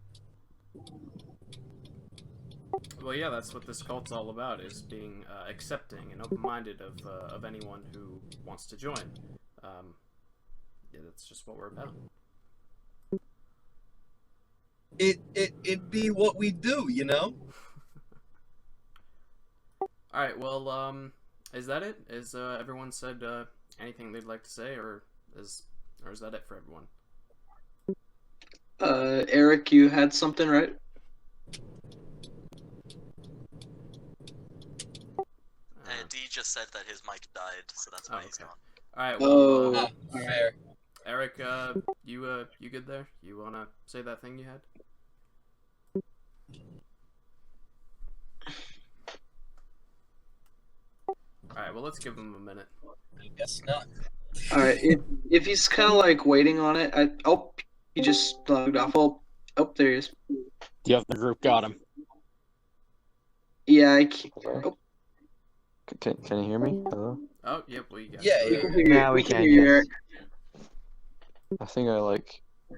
Well, yeah, that's what this cult's all about, is being accepting and open-minded of anyone who wants to join. Yeah, that's just what we're about. It be what we do, you know? Alright, well, is that it? Has everyone said anything they'd like to say, or is that it for everyone? Eric, you had something, right? D just said that his mic died, so that's why he's gone. Alright, well, fair. Eric, you good there? You wanna say that thing you had? Alright, well, let's give him a minute. I guess not. Alright, if he's kind of like waiting on it, he just logged off. Oh, there he is. The other group got him. Yeah, Can you hear me? Hello? Oh, yep, we got Now we can hear Eric. I think I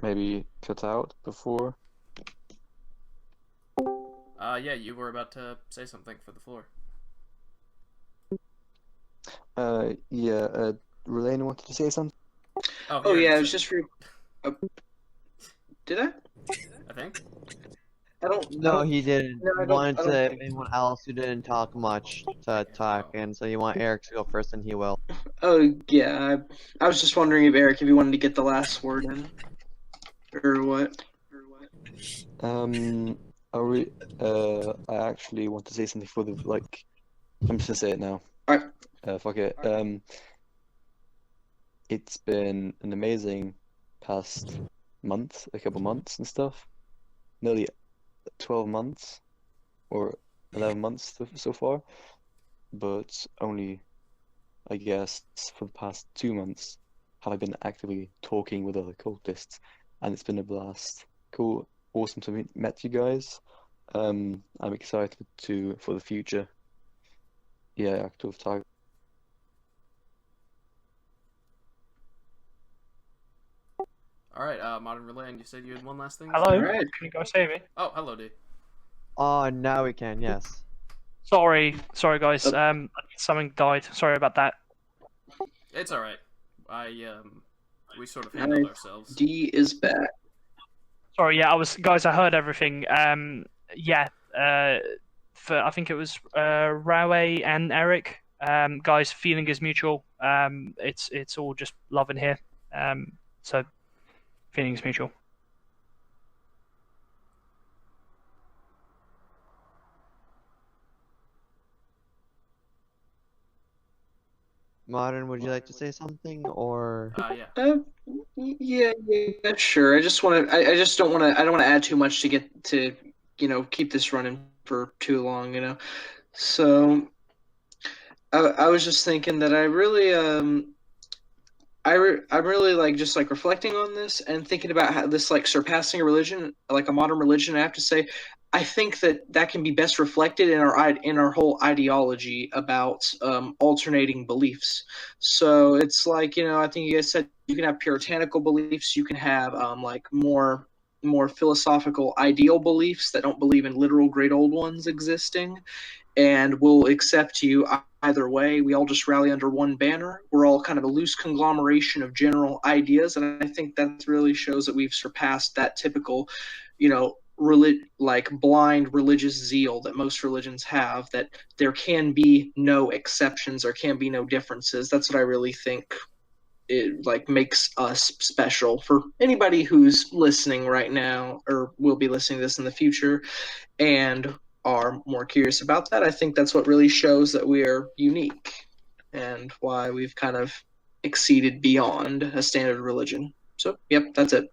maybe cut out before. Yeah, you were about to say something for the floor. Yeah, Relena wanted to say something? Oh yeah, it was just for... did I? I think. No, he didn't. No, I He don't- wanted I don't to think- anyone else who didn't talk much to talk, and so you want Eric to go first, and he will. Oh yeah, I was just wondering if Eric, if you wanted to get the last word in, or what? I actually want to say something for the I'm just gonna say it now. Alright. Fuck it. It's been an amazing past month, a couple months and stuff. Nearly 12 months or 11 months so far, but only I guess, for the past 2 months, have I been actively talking with other cultists, and it's been a blast. Cool, awesome to met you guys. I'm excited for the future. Yeah, active tag. All right, Modern Relay, and you said you had one last thing? Hello? All right. Can you guys hear me? Oh, hello, D. Now we can, yes. Sorry guys. Something died. Sorry about that. It's all right. We sort of handled ourselves. D is back. Sorry, yeah, I heard everything. Yeah, for I think it was Rawe and Eric. Guys, feeling is mutual. It's all just love in here. So feeling is mutual. Modern, would you like to say something, or? Yeah, sure. I just want to. I just don't want to. I don't want to add too much to get to, keep this running for too long. So, I was just thinking that I'm really like just like reflecting on this and thinking about how this like surpassing a religion, like a modern religion. I have to say, I think that can be best reflected in our whole ideology about alternating beliefs. So it's like I think you guys said you can have puritanical beliefs, you can have like more philosophical ideal beliefs that don't believe in literal great old ones existing, and we'll accept you either way. We all just rally under one banner. We're all kind of a loose conglomeration of general ideas, and I think that really shows that we've surpassed that typical, like blind religious zeal that most religions have, that there can be no exceptions, there can be no differences. That's what I really think it like makes us special for anybody who's listening right now or will be listening to this in the future and are more curious about that. I think that's what really shows that we are unique and why we've kind of exceeded beyond a standard religion. So, yep, that's it.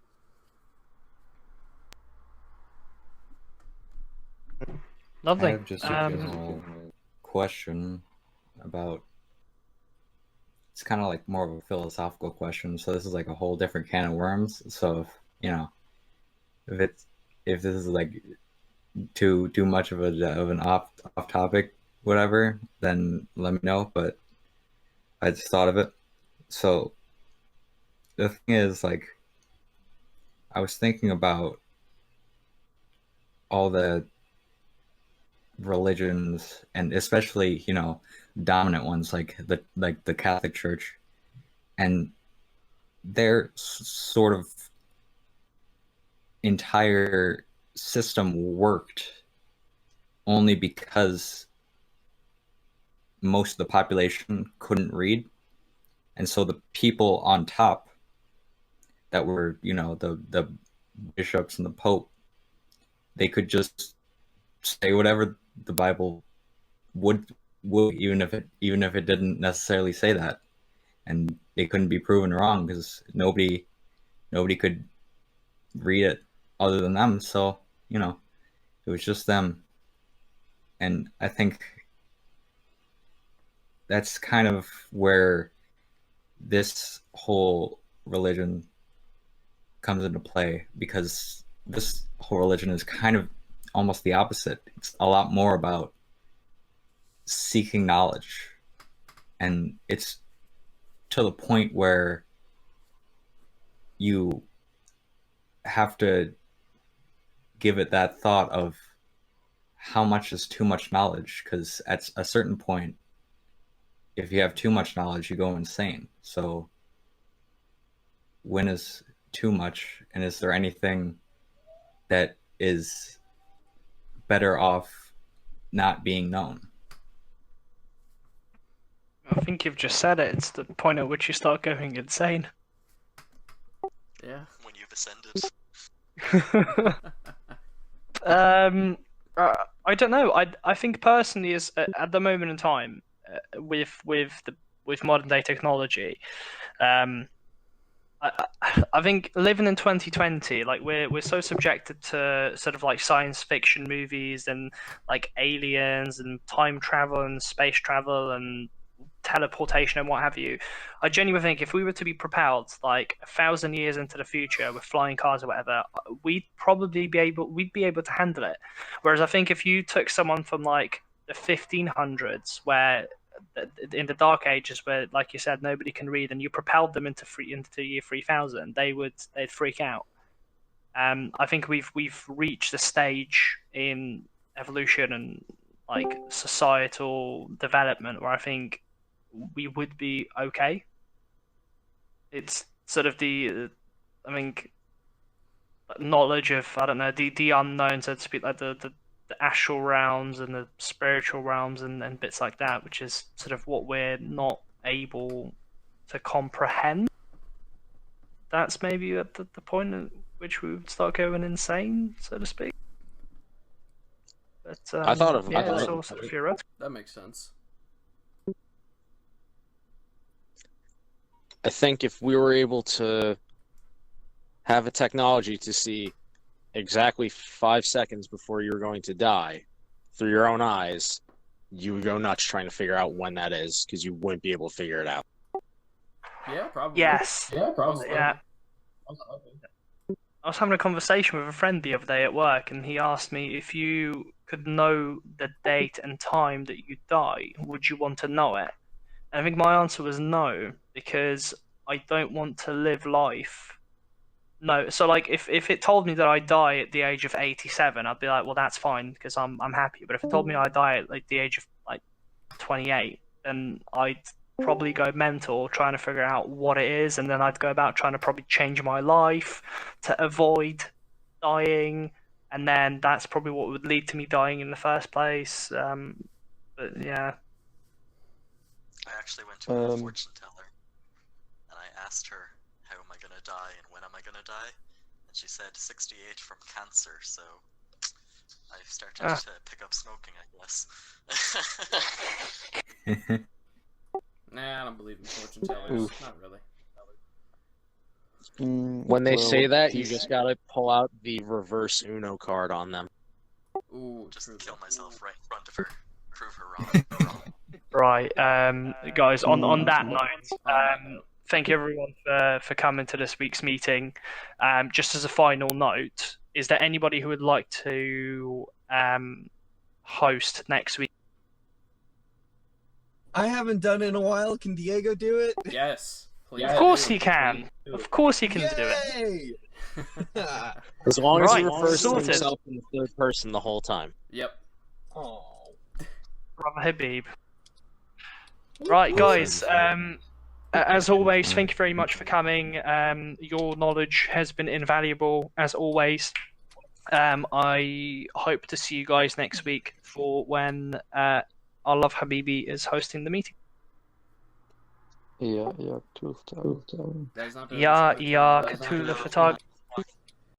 Lovely. I have just a general question about. It's kind of like more of a philosophical question, so this is like a whole different can of worms. So if this is like too much of an off topic, whatever, then let me know. But I just thought of it. So the thing is, like, I was thinking about all the religions, and especially dominant ones like the Catholic Church, and their sort of entire system worked only because most of the population couldn't read, and so the people on top that were the bishops and the Pope, they could just say whatever the Bible would even if it didn't necessarily say that, and they couldn't be proven wrong because nobody could read it other than them. So it was just them, and I think that's kind of where this whole religion comes into play, because this whole religion is kind of almost the opposite. It's a lot more about seeking knowledge, and it's to the point where you have to give it that thought of how much is too much knowledge, because at a certain point, if you have too much knowledge, you go insane. So when is too much, and is there anything that is better off not being known? I think you've just said it. It's the point at which you start going insane. Yeah. When you've ascended. I don't know. I think personally, is at the moment in time, with modern day technology, I think living in 2020, like we're so subjected to sort of like science fiction movies and like aliens and time travel and space travel and teleportation and what have you. I genuinely think if we were to be propelled like 1,000 years into the future with flying cars or whatever, we'd be able to handle it. Whereas I think if you took someone from like the 1500s, where in the Dark Ages, where like you said nobody can read, and you propelled them into year 3000, they'd freak out. I think we've reached a stage in evolution and like societal development where I think we would be okay. It's sort of the, I think, knowledge of, I don't know, the unknown, so to speak, like the astral realms and the spiritual realms and bits like that, which is sort of what we're not able to comprehend. That's maybe at the point at which we would start going insane, so to speak. But I thought of it's all sort of theoretical. That makes sense. I think if we were able to have a technology to see exactly 5 seconds before you're going to die through your own eyes, you would go nuts trying to figure out when that is, because you wouldn't be able to figure it out. Yeah, probably. Yes. Yeah, probably. Yeah. I was having a conversation with a friend the other day at work, and he asked me if you could know the date and time that you die, would you want to know it? And I think my answer was no, because I don't want to live life. No, so like if it told me that I die at the age of 87, I'd be like, well, that's fine because I'm happy. But if it told me I die at like the age of like 28, then I'd probably go mental trying to figure out what it is, and then I'd go about trying to probably change my life to avoid dying, and then that's probably what would lead to me dying in the first place. But yeah. I actually went to a fortune teller, and I asked her, how am I gonna die and when am I gonna die? And she said 68 from cancer, so I started to pick up smoking, I guess. Nah, I don't believe in fortune tellers. Not really. When they say that, you just gotta pull out the reverse Uno card on them. Ooh, just kill myself right in front of her. Prove her wrong. Right, guys, on that note, thank you everyone for coming to this week's meeting. Just as a final note, is there anybody who would like to host next week? I haven't done it in a while. Can Diego do it? Yes. Please. Of course he can. Of course he can do it. As long as he refers to sorted. himself in the third person the whole time. Yep. Oh. Brother Habib. Right, guys. As always, thank you very much for coming. Your knowledge has been invaluable, as always. I hope to see you guys next week for when our love Habibi is hosting the meeting. Ja, Cthulhu. Ja, Cthulhu photography.